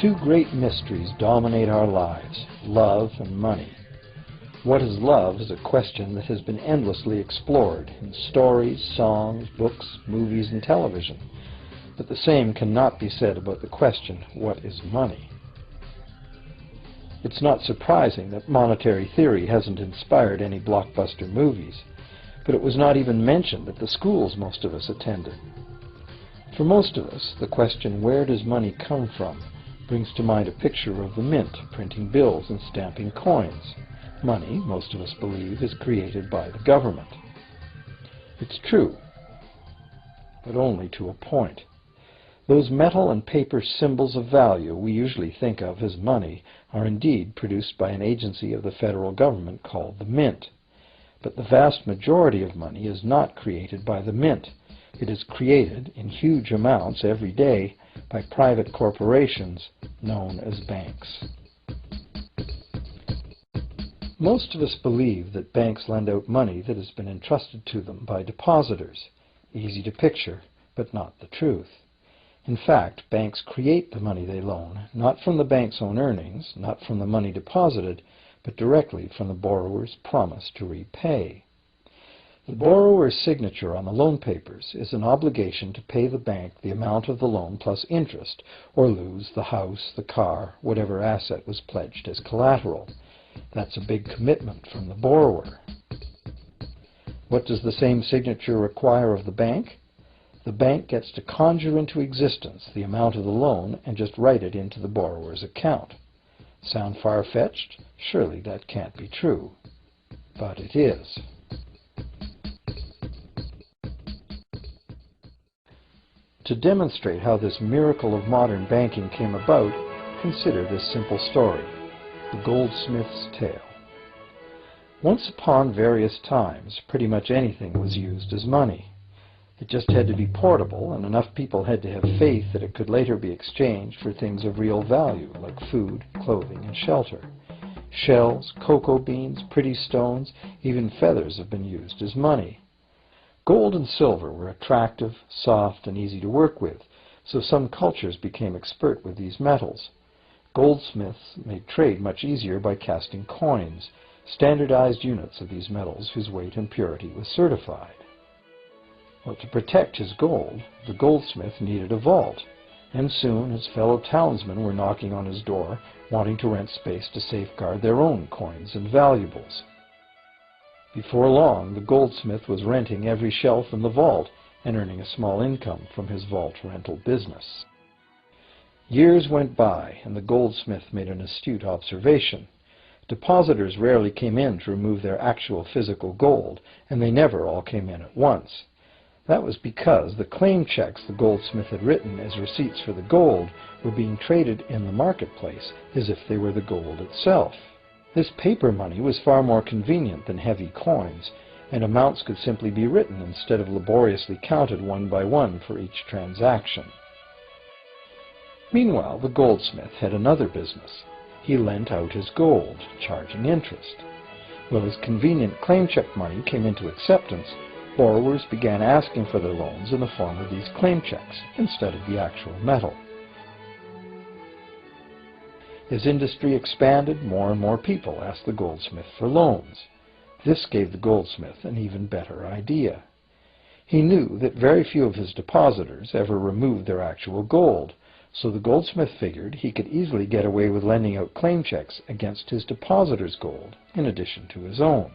Two great mysteries dominate our lives: love and money. What is love is a question that has been endlessly explored in stories, songs, books, movies, and television. But the same cannot be said about the question, what is money? It's not surprising that monetary theory hasn't inspired any blockbuster movies, but it was not even mentioned at the schools most of us attended. For most of us, the question, where does money come from, brings to mind a picture of the mint, printing bills and stamping coins. Money, most of us believe, is created by the government. It's true, but only to a point. Those metal and paper symbols of value we usually think of as money are indeed produced by an agency of the federal government called the mint. But the vast majority of money is not created by the mint. It is created in huge amounts every day by private corporations known as banks. Most of us believe that banks lend out money that has been entrusted to them by depositors. Easy to picture, but not the truth. In fact, banks create the money they loan, not from the bank's own earnings, not from the money deposited, but directly from the borrower's promise to repay. The borrower's signature on the loan papers is an obligation to pay the bank the amount of the loan plus interest, or lose the house, the car, whatever asset was pledged as collateral. That's a big commitment from the borrower. What does the same signature require of the bank? The bank gets to conjure into existence the amount of the loan and just write it into the borrower's account. Sound far-fetched? Surely that can't be true. But it is. To demonstrate how this miracle of modern banking came about, consider this simple story, the goldsmith's tale. Once upon various times, pretty much anything was used as money. It just had to be portable, and enough people had to have faith that it could later be exchanged for things of real value, like food, clothing, and shelter. Shells, cocoa beans, pretty stones, even feathers have been used as money. Gold and silver were attractive, soft, and easy to work with, so some cultures became expert with these metals. Goldsmiths made trade much easier by casting coins, standardized units of these metals whose weight and purity was certified. Well, to protect his gold, the goldsmith needed a vault, and soon his fellow townsmen were knocking on his door, wanting to rent space to safeguard their own coins and valuables. Before long, the goldsmith was renting every shelf in the vault and earning a small income from his vault rental business. Years went by, and the goldsmith made an astute observation. Depositors rarely came in to remove their actual physical gold, and they never all came in at once. That was because the claim checks the goldsmith had written as receipts for the gold were being traded in the marketplace as if they were the gold itself. This paper money was far more convenient than heavy coins, and amounts could simply be written instead of laboriously counted one by one for each transaction. Meanwhile, the goldsmith had another business. He lent out his gold, charging interest. Well, as convenient claim check money came into acceptance, borrowers began asking for their loans in the form of these claim checks instead of the actual metal. As industry expanded, more and more people asked the goldsmith for loans. This gave the goldsmith an even better idea. He knew that very few of his depositors ever removed their actual gold, so the goldsmith figured he could easily get away with lending out claim checks against his depositors' gold, in addition to his own.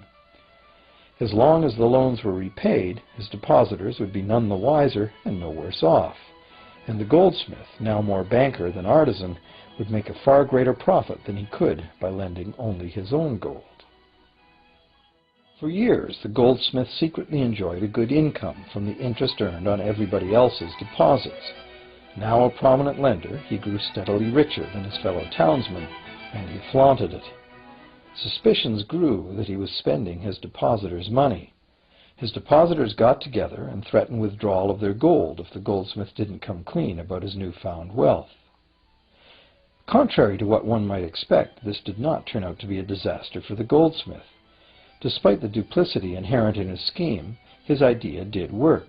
As long as the loans were repaid, his depositors would be none the wiser and no worse off. And the goldsmith, now more banker than artisan, would make a far greater profit than he could by lending only his own gold. For years, the goldsmith secretly enjoyed a good income from the interest earned on everybody else's deposits. Now a prominent lender, he grew steadily richer than his fellow townsmen, and he flaunted it. Suspicions grew that he was spending his depositors' money. His depositors got together and threatened withdrawal of their gold if the goldsmith didn't come clean about his newfound wealth. Contrary to what one might expect, this did not turn out to be a disaster for the goldsmith. Despite the duplicity inherent in his scheme, his idea did work.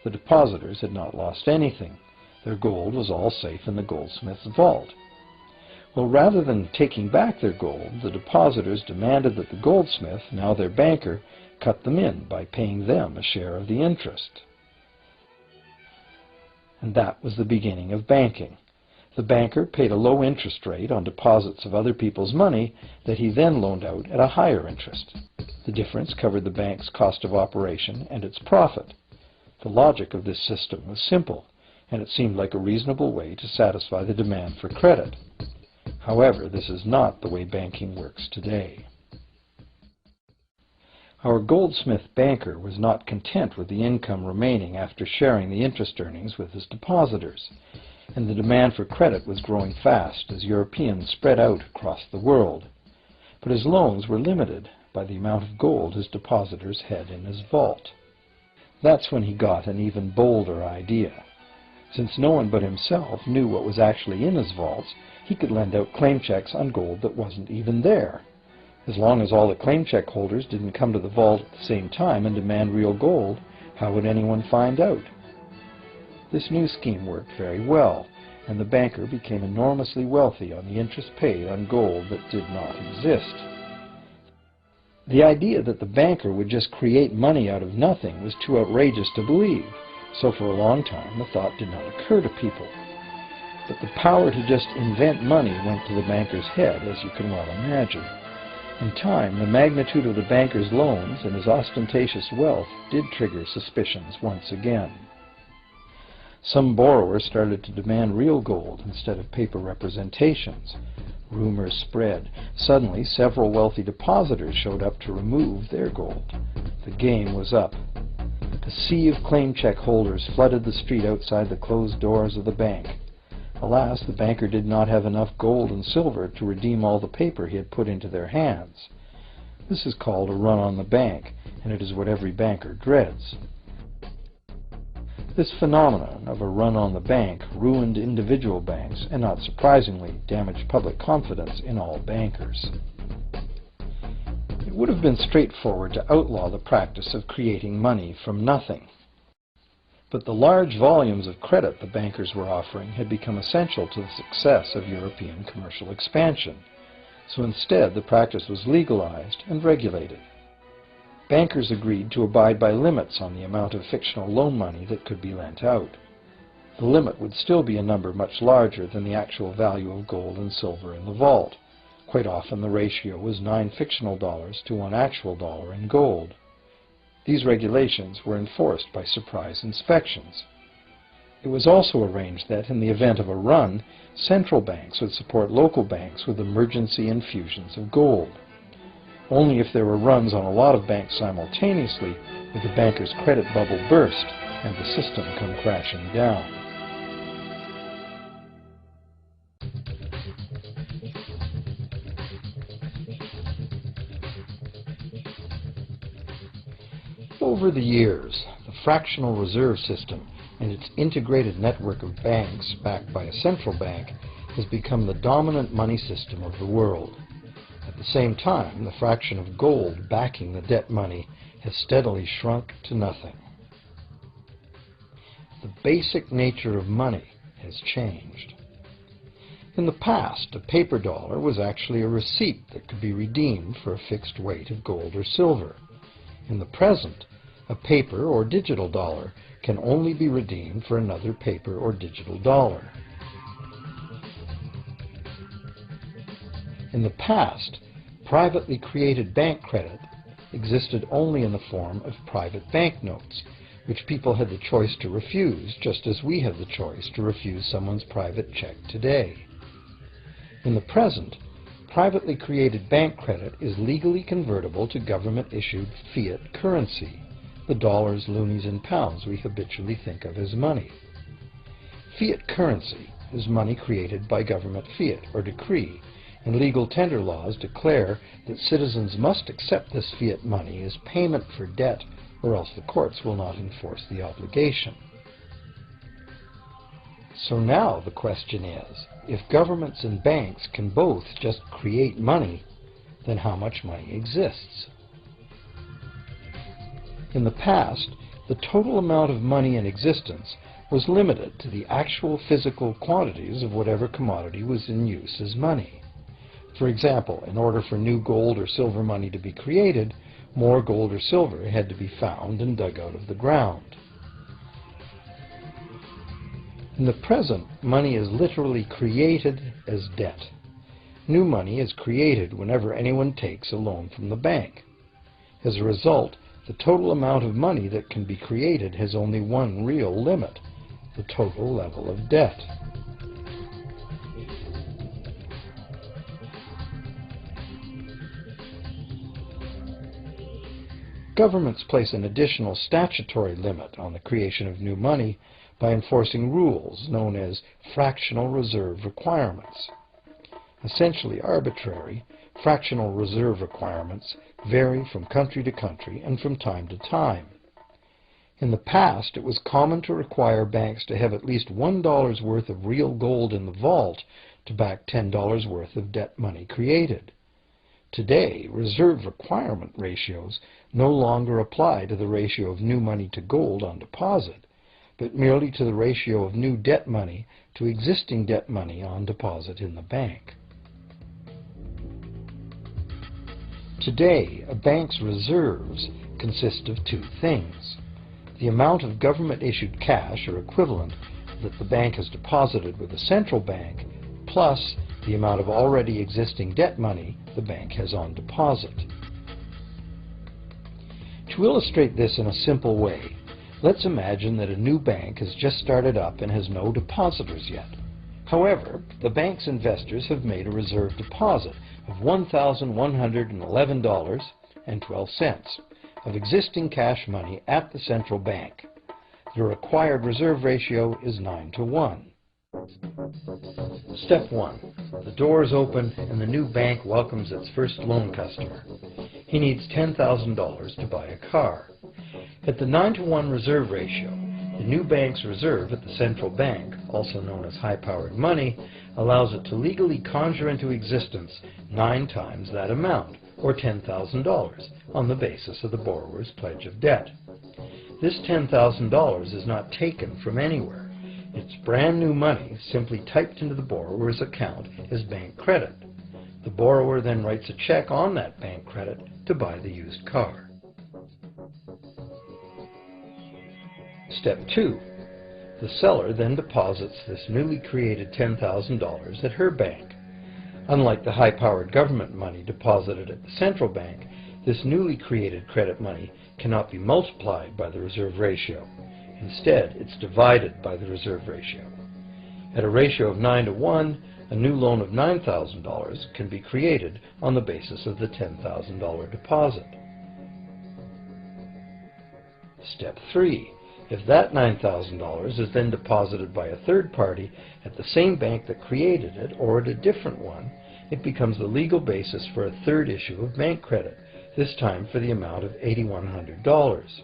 The depositors had not lost anything. Their gold was all safe in the goldsmith's vault. Well, rather than taking back their gold, the depositors demanded that the goldsmith, now their banker, cut them in by paying them a share of the interest. And that was the beginning of banking. The banker paid a low interest rate on deposits of other people's money that he then loaned out at a higher interest. The difference covered the bank's cost of operation and its profit. The logic of this system was simple, and it seemed like a reasonable way to satisfy the demand for credit. However, this is not the way banking works today. Our goldsmith banker was not content with the income remaining after sharing the interest earnings with his depositors, and the demand for credit was growing fast as Europeans spread out across the world. But his loans were limited by the amount of gold his depositors had in his vault. That's when he got an even bolder idea. Since no one but himself knew what was actually in his vaults, he could lend out claim checks on gold that wasn't even there. As long as all the claim check holders didn't come to the vault at the same time and demand real gold, how would anyone find out? This new scheme worked very well, and the banker became enormously wealthy on the interest paid on gold that did not exist. The idea that the banker would just create money out of nothing was too outrageous to believe, so for a long time the thought did not occur to people. But the power to just invent money went to the banker's head, as you can well imagine. In time, the magnitude of the banker's loans and his ostentatious wealth did trigger suspicions once again. Some borrowers started to demand real gold instead of paper representations. Rumors spread. Suddenly, several wealthy depositors showed up to remove their gold. The game was up. A sea of claim check holders flooded the street outside the closed doors of the bank. Alas, the banker did not have enough gold and silver to redeem all the paper he had put into their hands. This is called a run on the bank, and it is what every banker dreads. This phenomenon of a run on the bank ruined individual banks and, not surprisingly, damaged public confidence in all bankers. It would have been straightforward to outlaw the practice of creating money from nothing. But the large volumes of credit the bankers were offering had become essential to the success of European commercial expansion, so instead the practice was legalized and regulated. Bankers agreed to abide by limits on the amount of fictional loan money that could be lent out. The limit would still be a number much larger than the actual value of gold and silver in the vault. Quite often the ratio was 9 fictional dollars to 1 actual dollar in gold. These regulations were enforced by surprise inspections. It was also arranged that, in the event of a run, central banks would support local banks with emergency infusions of gold. Only if there were runs on a lot of banks simultaneously would the banker's credit bubble burst and the system come crashing down. Over the years, the fractional reserve system and its integrated network of banks backed by a central bank has become the dominant money system of the world. At the same time, the fraction of gold backing the debt money has steadily shrunk to nothing. The basic nature of money has changed. In the past, a paper dollar was actually a receipt that could be redeemed for a fixed weight of gold or silver. In the present, a paper or digital dollar can only be redeemed for another paper or digital dollar. In the past, privately created bank credit existed only in the form of private banknotes, which people had the choice to refuse, just as we have the choice to refuse someone's private check today. In the present, privately created bank credit is legally convertible to government-issued fiat currency, the dollars, loonies, and pounds we habitually think of as money. Fiat currency is money created by government fiat or decree, and legal tender laws declare that citizens must accept this fiat money as payment for debt, or else the courts will not enforce the obligation. So now the question is, if governments and banks can both just create money, then how much money exists? In the past, the total amount of money in existence was limited to the actual physical quantities of whatever commodity was in use as money. For example, in order for new gold or silver money to be created, more gold or silver had to be found and dug out of the ground. In the present, money is literally created as debt. New money is created whenever anyone takes a loan from the bank. As a result, the total amount of money that can be created has only one real limit: the total level of debt. Governments place an additional statutory limit on the creation of new money by enforcing rules known as fractional reserve requirements. Essentially arbitrary, fractional reserve requirements vary from country to country and from time to time. In the past, it was common to require banks to have at least $1 worth of real gold in the vault to back $10 worth of debt money created. Today, reserve requirement ratios no longer apply to the ratio of new money to gold on deposit, but merely to the ratio of new debt money to existing debt money on deposit in the bank. Today, a bank's reserves consist of two things: the amount of government-issued cash or equivalent that the bank has deposited with the central bank, plus the amount of already existing debt money the bank has on deposit. To illustrate this in a simple way, let's imagine that a new bank has just started up and has no depositors yet. However, the bank's investors have made a reserve deposit of $1,111.12 of existing cash money at the central bank. The required reserve ratio is 9-to-1. Step 1. The doors open and the new bank welcomes its first loan customer. He needs $10,000 to buy a car. At the 9-to-1 reserve ratio, the new bank's reserve at the central bank, also known as high-powered money, allows it to legally conjure into existence 9 times that amount, or $10,000, on the basis of the borrower's pledge of debt. This $10,000 is not taken from anywhere. It's brand new money simply typed into the borrower's account as bank credit. The borrower then writes a check on that bank credit to buy the used car. Step 2. The seller then deposits this newly created $10,000 at her bank. Unlike the high-powered government money deposited at the central bank, this newly created credit money cannot be multiplied by the reserve ratio. Instead, it's divided by the reserve ratio. At a ratio of 9-to-1, a new loan of $9,000 can be created on the basis of the $10,000 deposit. Step 3. If that $9,000 is then deposited by a third party at the same bank that created it or at a different one, it becomes the legal basis for a third issue of bank credit, this time for the amount of $8,100.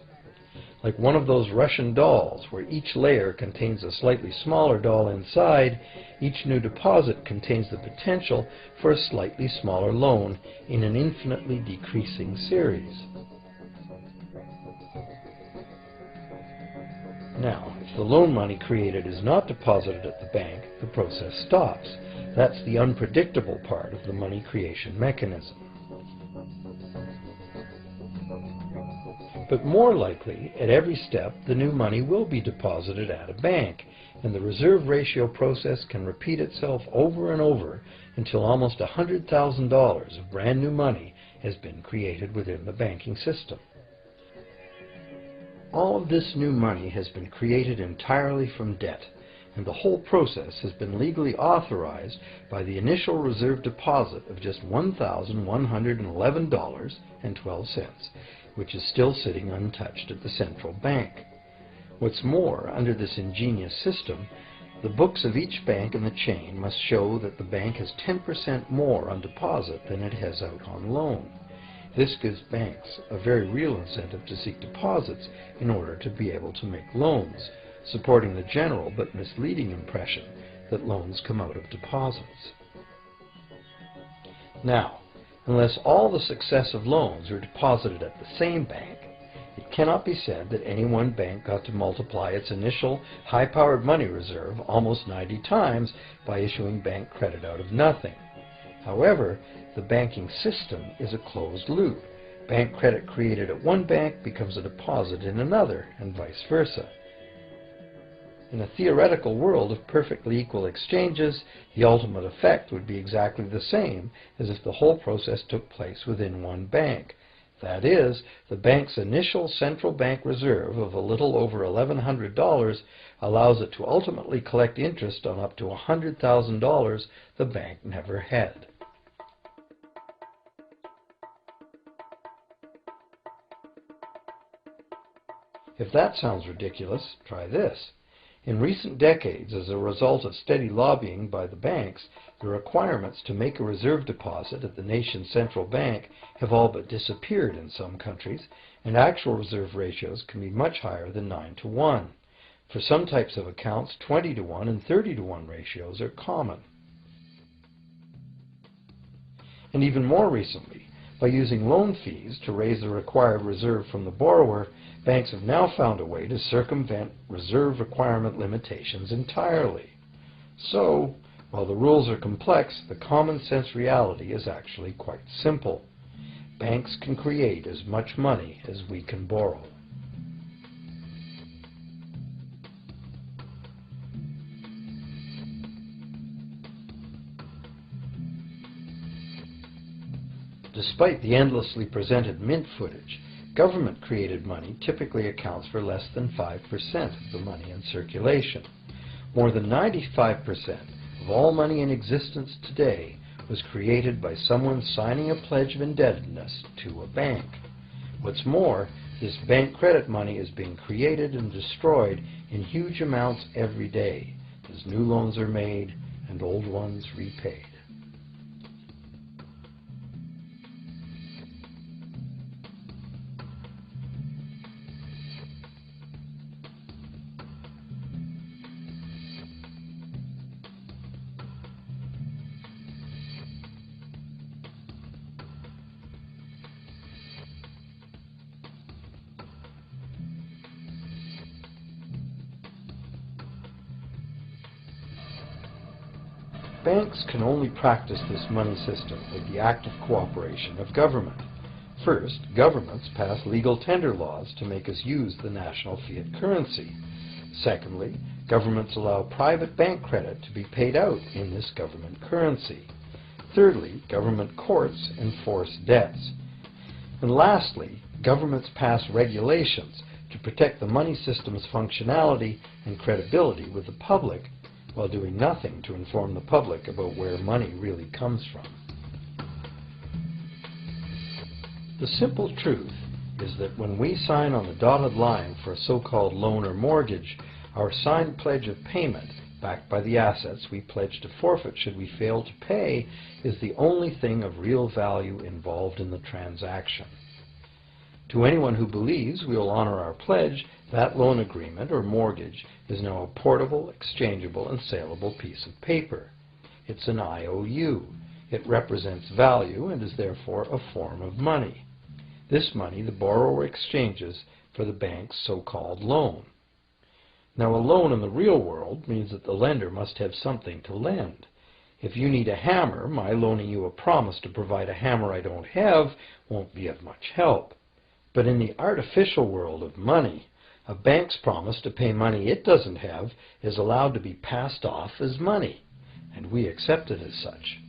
Like one of those Russian dolls, where each layer contains a slightly smaller doll inside, each new deposit contains the potential for a slightly smaller loan in an infinitely decreasing series. Now, if the loan money created is not deposited at the bank, the process stops. That's the unpredictable part of the money creation mechanism. But more likely, at every step, the new money will be deposited at a bank, and the reserve ratio process can repeat itself over and over until almost $100,000 of brand new money has been created within the banking system. All of this new money has been created entirely from debt, and the whole process has been legally authorized by the initial reserve deposit of just $1,111.12, which is still sitting untouched at the central bank. What's more, under this ingenious system, the books of each bank in the chain must show that the bank has 10% more on deposit than it has out on loan. This gives banks a very real incentive to seek deposits in order to be able to make loans, supporting the general but misleading impression that loans come out of deposits. Now, unless all the successive loans are deposited at the same bank, it it cannot be said that any one bank got to multiply its initial high-powered money reserve almost 90 times by issuing bank credit out of nothing. However, the banking system is a closed loop. Bank credit created at one bank becomes a deposit in another, and vice versa. In a theoretical world of perfectly equal exchanges, the ultimate effect would be exactly the same as if the whole process took place within one bank. That is, the bank's initial central bank reserve of a little over $1,100 allows it to ultimately collect interest on up to $100,000 the bank never had. If that sounds ridiculous, try this. In recent decades, as a result of steady lobbying by the banks, the requirements to make a reserve deposit at the nation's central bank have all but disappeared in some countries, and actual reserve ratios can be much higher than 9-to-1. For some types of accounts, 20-to-1 and 30-to-1 ratios are common. And even more recently, by using loan fees to raise the required reserve from the borrower, banks have now found a way to circumvent reserve requirement limitations entirely. So, while the rules are complex, the common sense reality is actually quite simple. Banks can create as much money as we can borrow. Despite the endlessly presented mint footage, government-created money typically accounts for less than 5% of the money in circulation. More than 95% of all money in existence today was created by someone signing a pledge of indebtedness to a bank. What's more, this bank credit money is being created and destroyed in huge amounts every day, as new loans are made and old ones repaid. Banks can only practice this money system with the active cooperation of government. First, governments pass legal tender laws to make us use the national fiat currency. Secondly, governments allow private bank credit to be paid out in this government currency. Thirdly, government courts enforce debts. And lastly, governments pass regulations to protect the money system's functionality and credibility with the public, while doing nothing to inform the public about where money really comes from. The simple truth is that when we sign on the dotted line for a so-called loan or mortgage, our signed pledge of payment, backed by the assets we pledge to forfeit should we fail to pay, is the only thing of real value involved in the transaction. To anyone who believes we will honor our pledge, that loan agreement or mortgage is now a portable, exchangeable, and saleable piece of paper. It's an IOU. It represents value and is therefore a form of money. This money the borrower exchanges for the bank's so-called loan. Now, a loan in the real world means that the lender must have something to lend. If you need a hammer, my loaning you a promise to provide a hammer I don't have won't be of much help. But in the artificial world of money, a bank's promise to pay money it doesn't have is allowed to be passed off as money, and we accept it as such.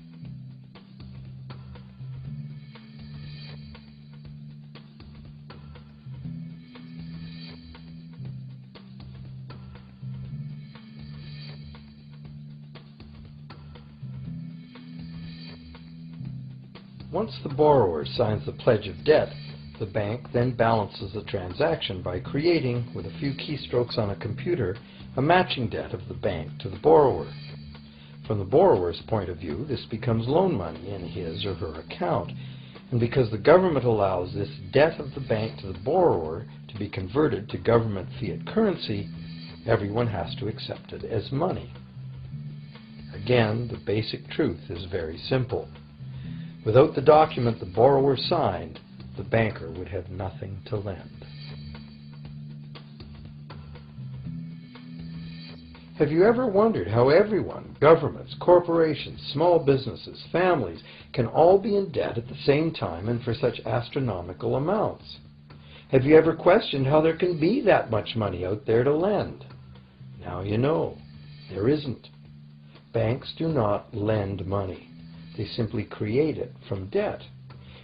Once the borrower signs the pledge of debt, the bank then balances the transaction by creating, with a few keystrokes on a computer, a matching debt of the bank to the borrower. From the borrower's point of view, this becomes loan money in his or her account, and because the government allows this debt of the bank to the borrower to be converted to government fiat currency, everyone has to accept it as money. Again, the basic truth is very simple. Without the document the borrower signed, the banker would have nothing to lend. Have you ever wondered how everyone, governments, corporations, small businesses, families, can all be in debt at the same time and for such astronomical amounts? Have you ever questioned how there can be that much money out there to lend? Now you know. There isn't. Banks do not lend money. They simply create it from debt.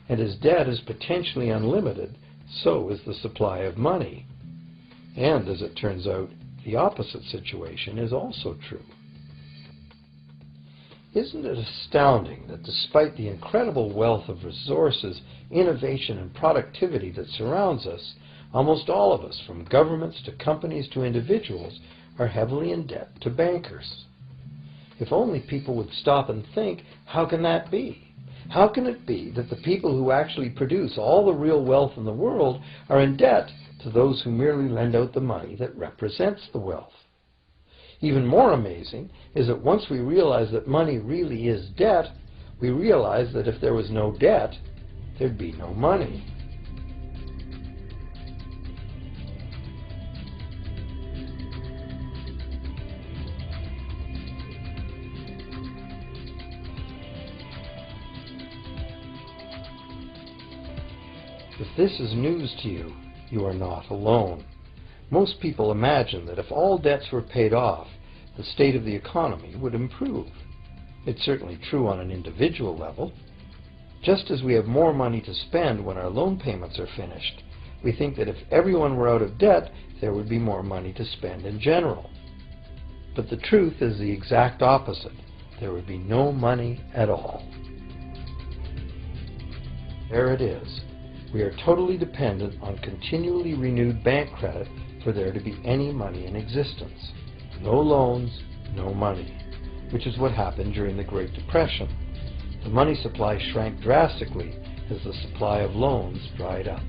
And as debt is potentially unlimited, so is the supply of money. And as it turns out, the opposite situation is also true. Isn't it astounding that despite the incredible wealth of resources, innovation, and productivity that surrounds us, almost all of us, from governments to companies to individuals, are heavily in debt to bankers? If only people would stop and think, how can that be? How can it be that the people who actually produce all the real wealth in the world are in debt to those who merely lend out the money that represents the wealth? Even more amazing is that once we realize that money really is debt, we realize that if there was no debt, there'd be no money. If this is news to you, you are not alone. Most people imagine that if all debts were paid off, the state of the economy would improve. It's certainly true on an individual level. Just as we have more money to spend when our loan payments are finished, we think that if everyone were out of debt, there would be more money to spend in general. But the truth is the exact opposite. There would be no money at all. There it is. We are totally dependent on continually renewed bank credit for there to be any money in existence. No loans, no money, which is what happened during the Great Depression. The money supply shrank drastically as the supply of loans dried up.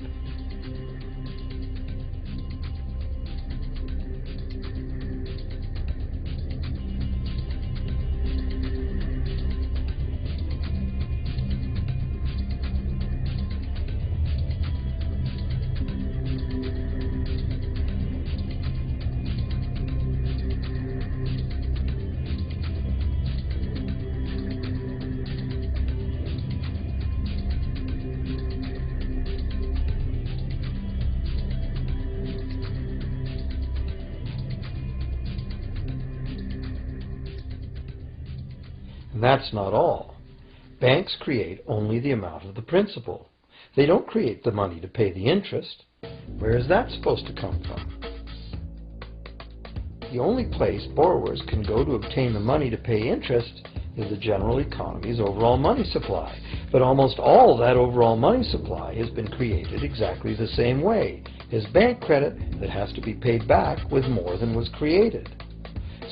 And that's not all. Banks create only the amount of the principal. They don't create the money to pay the interest. Where is that supposed to come from? The only place borrowers can go to obtain the money to pay interest is the general economy's overall money supply. But almost all that overall money supply has been created exactly the same way, as bank credit that has to be paid back with more than was created.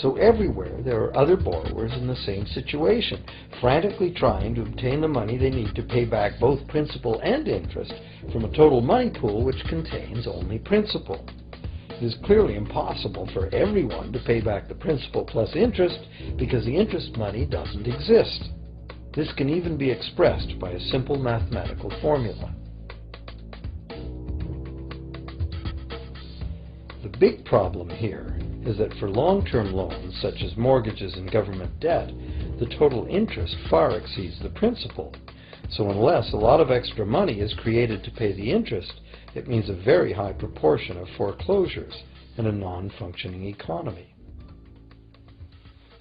So everywhere there are other borrowers in the same situation, frantically trying to obtain the money they need to pay back both principal and interest from a total money pool which contains only principal. It is clearly impossible for everyone to pay back the principal plus interest because the interest money doesn't exist. This can even be expressed by a simple mathematical formula. The big problem here is that for long-term loans, such as mortgages and government debt, the total interest far exceeds the principal. So unless a lot of extra money is created to pay the interest, it means a very high proportion of foreclosures and a non-functioning economy.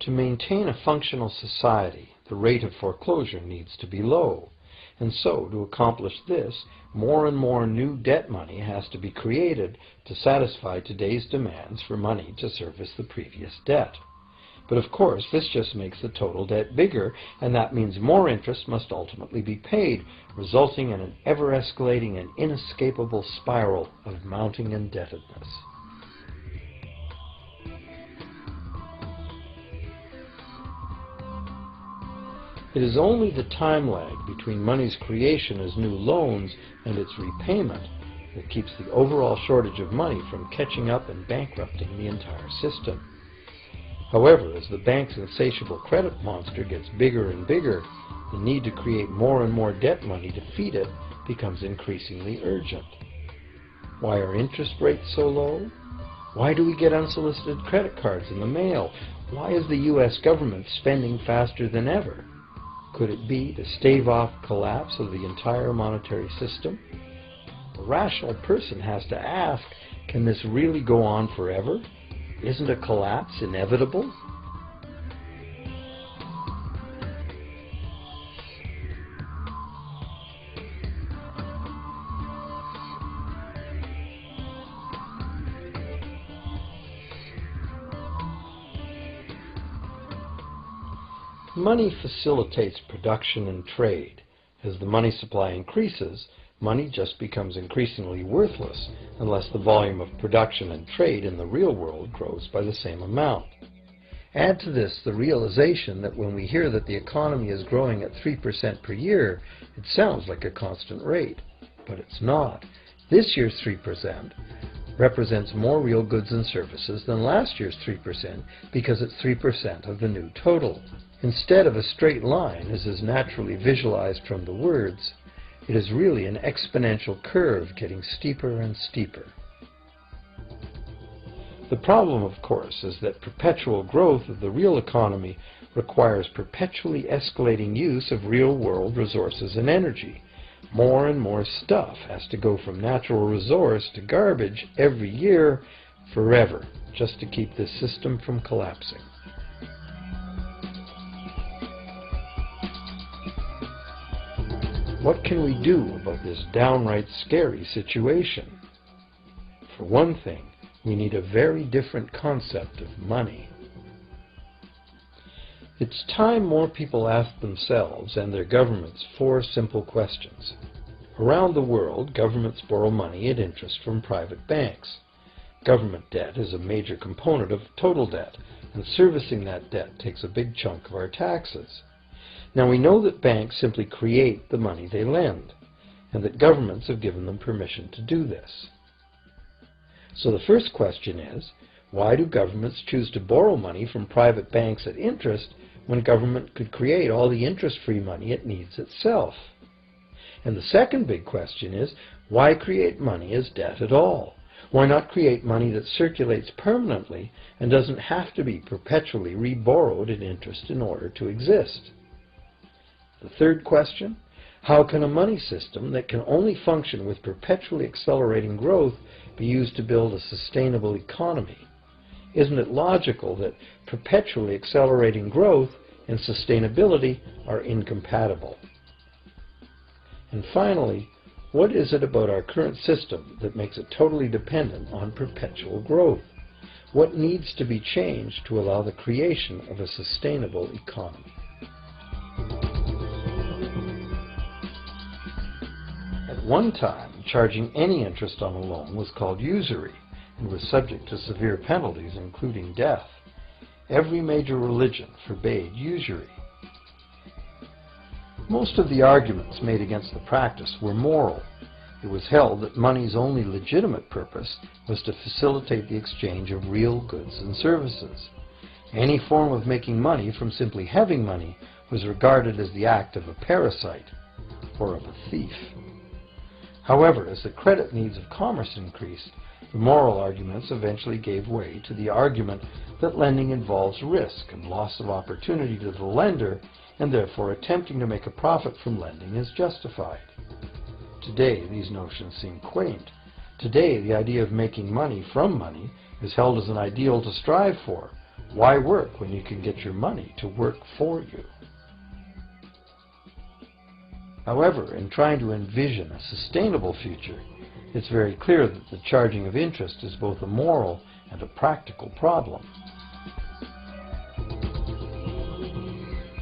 To maintain a functional society, the rate of foreclosure needs to be low. And so, to accomplish this, more and more new debt money has to be created to satisfy today's demands for money to service the previous debt. But of course, this just makes the total debt bigger, and that means more interest must ultimately be paid, resulting in an ever-escalating and inescapable spiral of mounting indebtedness. It is only the time lag between money's creation as new loans and its repayment that keeps the overall shortage of money from catching up and bankrupting the entire system. However, as the bank's insatiable credit monster gets bigger and bigger, the need to create more and more debt money to feed it becomes increasingly urgent. Why are interest rates so low? Why do we get unsolicited credit cards in the mail? Why is the U.S. government spending faster than ever? Could it be to stave off collapse of the entire monetary system? A rational person has to ask, can this really go on forever? Isn't a collapse inevitable? Money facilitates production and trade. As the money supply increases, money just becomes increasingly worthless unless the volume of production and trade in the real world grows by the same amount. Add to this the realization that when we hear that the economy is growing at 3% per year, it sounds like a constant rate, but it's not. This year's 3% represents more real goods and services than last year's 3% because it's 3% of the new total. Instead of a straight line, as is naturally visualized from the words, it is really an exponential curve getting steeper and steeper. The problem, of course, is that perpetual growth of the real economy requires perpetually escalating use of real-world resources and energy. More and more stuff has to go from natural resource to garbage every year, forever, just to keep this system from collapsing. What can we do about this downright scary situation? For one thing, we need a very different concept of money. It's time more people ask themselves and their governments 4 simple questions. Around the world, governments borrow money at interest from private banks. Government debt is a major component of total debt, and servicing that debt takes a big chunk of our taxes. Now we know that banks simply create the money they lend, and that governments have given them permission to do this. So the first question is, why do governments choose to borrow money from private banks at interest when government could create all the interest-free money it needs itself? And the second big question is, why create money as debt at all? Why not create money that circulates permanently and doesn't have to be perpetually re-borrowed at interest in order to exist? The third question, how can a money system that can only function with perpetually accelerating growth be used to build a sustainable economy? Isn't it logical that perpetually accelerating growth and sustainability are incompatible? And finally, what is it about our current system that makes it totally dependent on perpetual growth? What needs to be changed to allow the creation of a sustainable economy? At one time, charging any interest on a loan was called usury and was subject to severe penalties, including death. Every major religion forbade usury. Most of the arguments made against the practice were moral. It was held that money's only legitimate purpose was to facilitate the exchange of real goods and services. Any form of making money from simply having money was regarded as the act of a parasite or of a thief. However, as the credit needs of commerce increased, the moral arguments eventually gave way to the argument that lending involves risk and loss of opportunity to the lender, and therefore attempting to make a profit from lending is justified. Today, these notions seem quaint. Today, the idea of making money from money is held as an ideal to strive for. Why work when you can get your money to work for you? However, in trying to envision a sustainable future, it's very clear that the charging of interest is both a moral and a practical problem.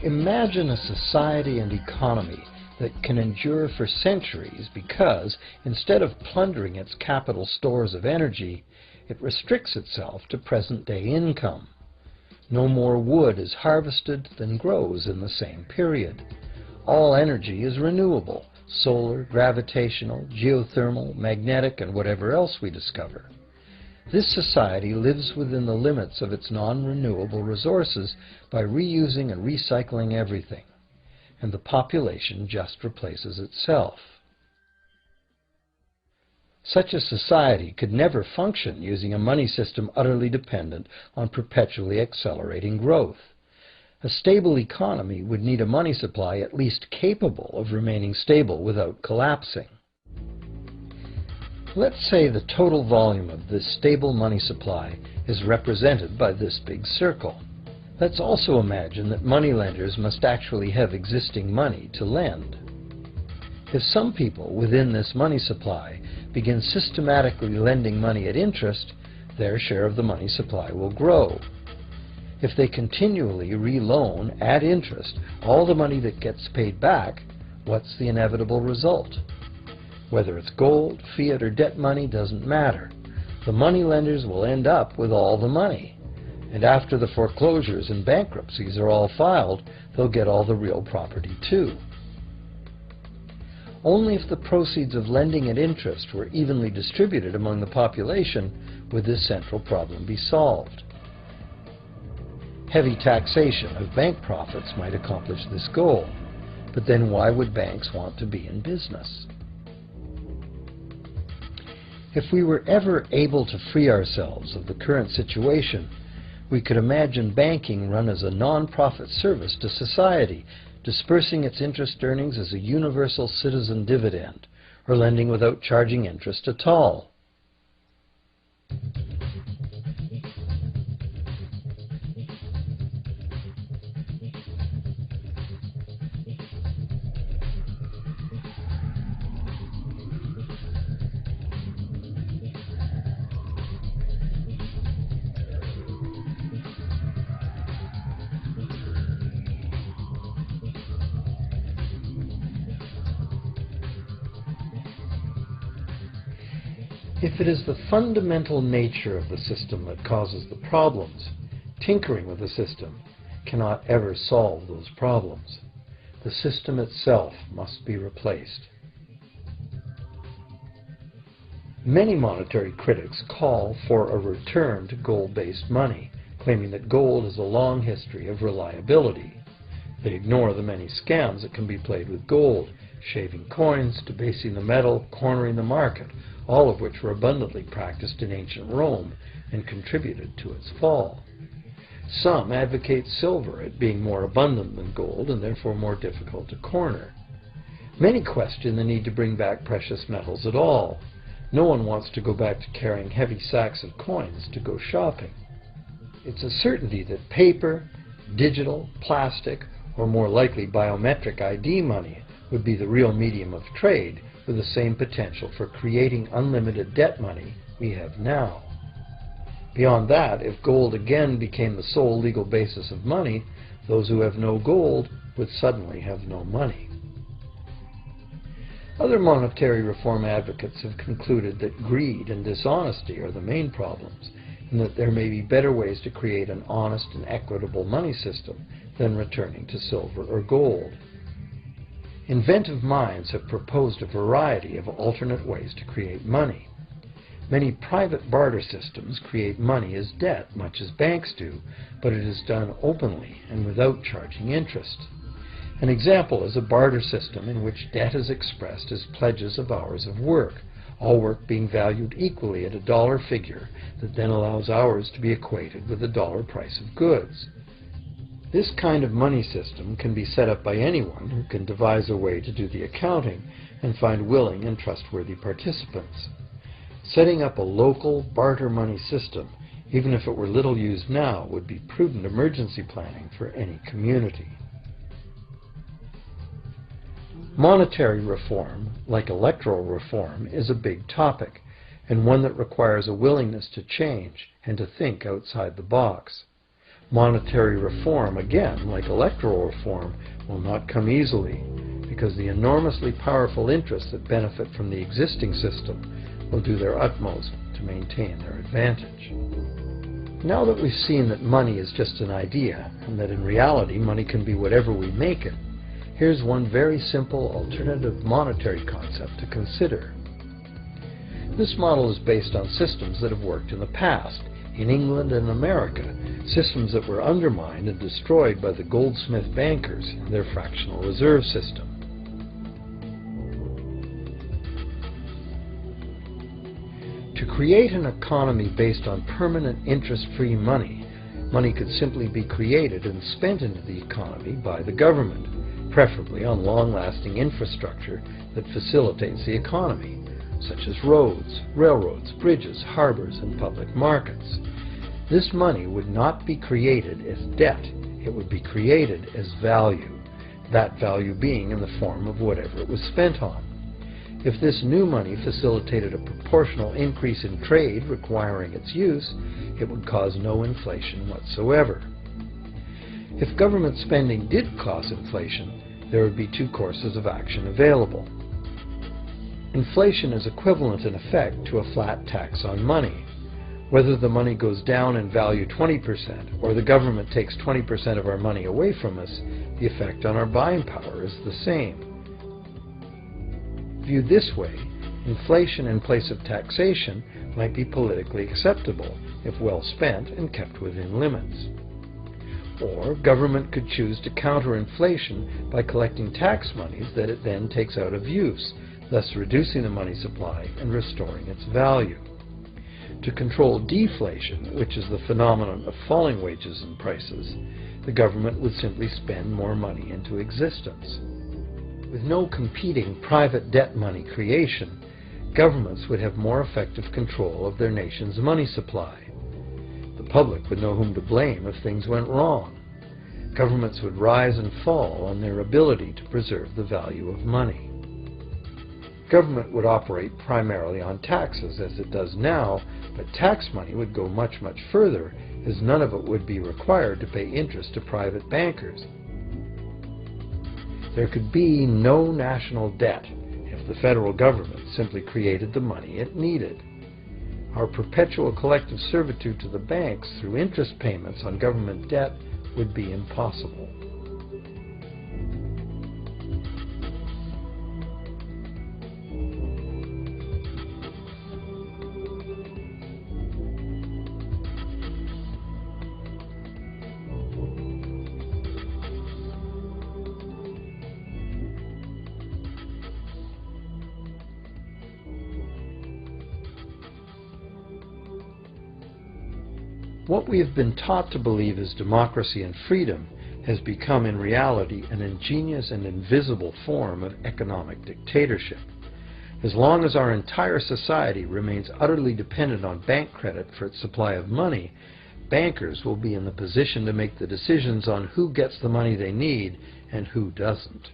Imagine a society and economy that can endure for centuries because, instead of plundering its capital stores of energy, it restricts itself to present-day income. No more wood is harvested than grows in the same period. All energy is renewable, solar, gravitational, geothermal, magnetic, and whatever else we discover. This society lives within the limits of its non-renewable resources by reusing and recycling everything, and the population just replaces itself. Such a society could never function using a money system utterly dependent on perpetually accelerating growth. A stable economy would need a money supply at least capable of remaining stable without collapsing. Let's say the total volume of this stable money supply is represented by this big circle. Let's also imagine that moneylenders must actually have existing money to lend. If some people within this money supply begin systematically lending money at interest, their share of the money supply will grow. If they continually reloan at interest all the money that gets paid back, what's the inevitable result? Whether it's gold, fiat, or debt money doesn't matter. The moneylenders will end up with all the money. And after the foreclosures and bankruptcies are all filed, they'll get all the real property too. Only if the proceeds of lending at interest were evenly distributed among the population would this central problem be solved. Heavy taxation of bank profits might accomplish this goal, but then why would banks want to be in business? If we were ever able to free ourselves of the current situation, we could imagine banking run as a non-profit service to society, dispersing its interest earnings as a universal citizen dividend, or lending without charging interest at all. If it is the fundamental nature of the system that causes the problems, tinkering with the system cannot ever solve those problems. The system itself must be replaced. Many monetary critics call for a return to gold-based money, claiming that gold has a long history of reliability. They ignore the many scams that can be played with gold, shaving coins, debasing the metal, cornering the market, all of which were abundantly practiced in ancient Rome and contributed to its fall. Some advocate silver, it being more abundant than gold and therefore more difficult to corner. Many question the need to bring back precious metals at all. No one wants to go back to carrying heavy sacks of coins to go shopping. It's a certainty that paper, digital, plastic, or more likely biometric ID money would be the real medium of trade, with the same potential for creating unlimited debt money we have now. Beyond that, if gold again became the sole legal basis of money, those who have no gold would suddenly have no money. Other monetary reform advocates have concluded that greed and dishonesty are the main problems, and that there may be better ways to create an honest and equitable money system than returning to silver or gold. Inventive minds have proposed a variety of alternate ways to create money. Many private barter systems create money as debt, much as banks do, but it is done openly and without charging interest. An example is a barter system in which debt is expressed as pledges of hours of work, all work being valued equally at a dollar figure that then allows hours to be equated with the dollar price of goods. This kind of money system can be set up by anyone who can devise a way to do the accounting and find willing and trustworthy participants. Setting up a local barter money system, even if it were little used now, would be prudent emergency planning for any community. Monetary reform, like electoral reform, is a big topic, and one that requires a willingness to change and to think outside the box. Monetary reform, again, like electoral reform, will not come easily, because the enormously powerful interests that benefit from the existing system will do their utmost to maintain their advantage. Now that we've seen that money is just an idea, and that in reality money can be whatever we make it, here's one very simple alternative monetary concept to consider. This model is based on systems that have worked in the past, in England and America, systems that were undermined and destroyed by the goldsmith bankers and their fractional reserve system. create an economy based on permanent interest-free money, money could simply be created and spent into the economy by the government, preferably on long-lasting infrastructure that facilitates the economy, such as roads, railroads, bridges, harbors, and public markets. This money would not be created as debt, it would be created as value, that value being in the form of whatever it was spent on. If this new money facilitated a proportional increase in trade requiring its use, it would cause no inflation whatsoever. If government spending did cause inflation, there would be two courses of action available. Inflation is equivalent in effect to a flat tax on money. Whether the money goes down in value 20% or the government takes 20% of our money away from us, the effect on our buying power is the same. Viewed this way, inflation in place of taxation might be politically acceptable if well spent and kept within limits. Or government could choose to counter inflation by collecting tax monies that it then takes out of use, thus reducing the money supply and restoring its value. To control deflation, which is the phenomenon of falling wages and prices, the government would simply spend more money into existence. With no competing private debt money creation, governments would have more effective control of their nation's money supply. The public would know whom to blame if things went wrong. Governments would rise and fall on their ability to preserve the value of money. Government would operate primarily on taxes, as it does now, but tax money would go much, much further, as none of it would be required to pay interest to private bankers. There could be no national debt if the federal government simply created the money it needed. Our perpetual collective servitude to the banks through interest payments on government debt would be impossible. What we have been taught to believe is democracy and freedom has become in reality an ingenious and invisible form of economic dictatorship. As long as our entire society remains utterly dependent on bank credit for its supply of money, bankers will be in the position to make the decisions on who gets the money they need and who doesn't.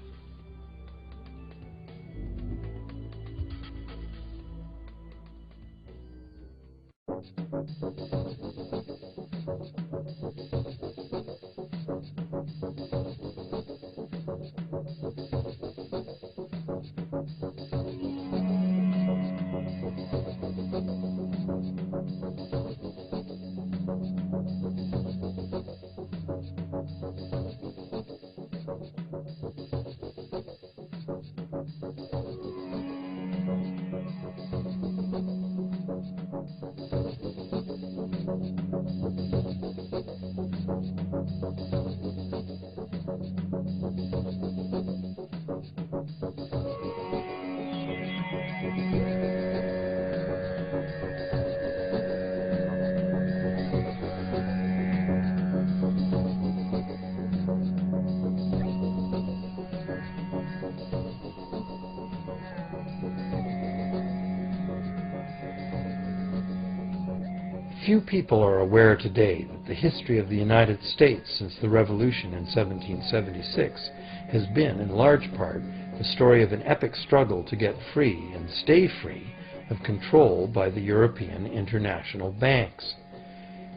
Few people are aware today that the history of the United States since the Revolution in 1776 has been, in large part, the story of an epic struggle to get free and stay free of control by the European international banks.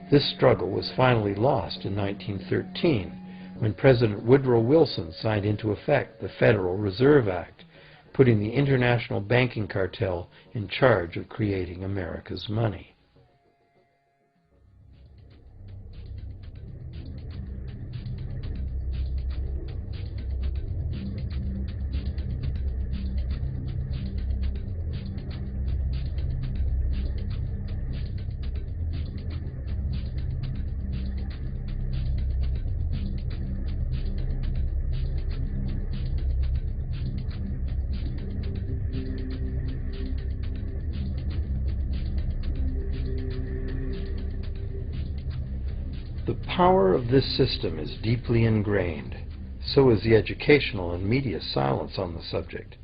This struggle was finally lost in 1913 when President Woodrow Wilson signed into effect the Federal Reserve Act, putting the international banking cartel in charge of creating America's money. The power of this system is deeply ingrained. So is the educational and media silence on the subject.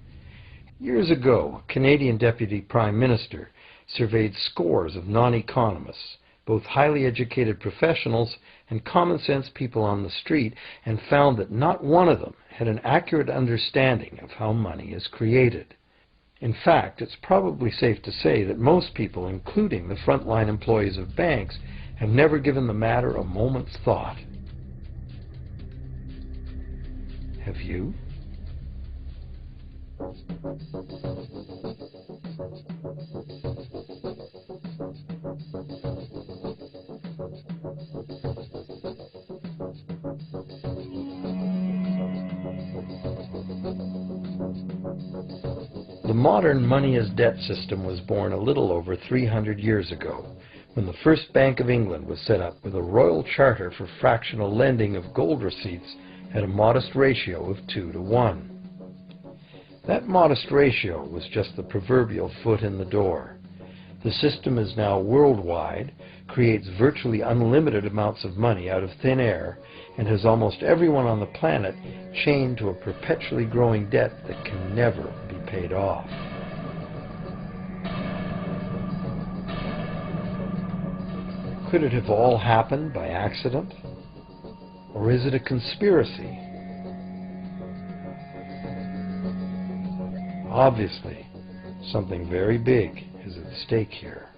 Years ago, a Canadian Deputy Prime Minister surveyed scores of non-economists, both highly educated professionals and common-sense people on the street, and found that not one of them had an accurate understanding of how money is created. In fact, it's probably safe to say that most people, including the frontline employees of banks, have never given the matter a moment's thought. Have you? The modern money-as-debt system was born a little over 300 years ago, when the first Bank of England was set up with a royal charter for fractional lending of gold receipts at a modest ratio of 2 to 1. That modest ratio was just the proverbial foot in the door. The system is now worldwide, creates virtually unlimited amounts of money out of thin air, and has almost everyone on the planet chained to a perpetually growing debt that can never be paid off. Could it have all happened by accident? Or is it a conspiracy? Obviously, something very big is at stake here.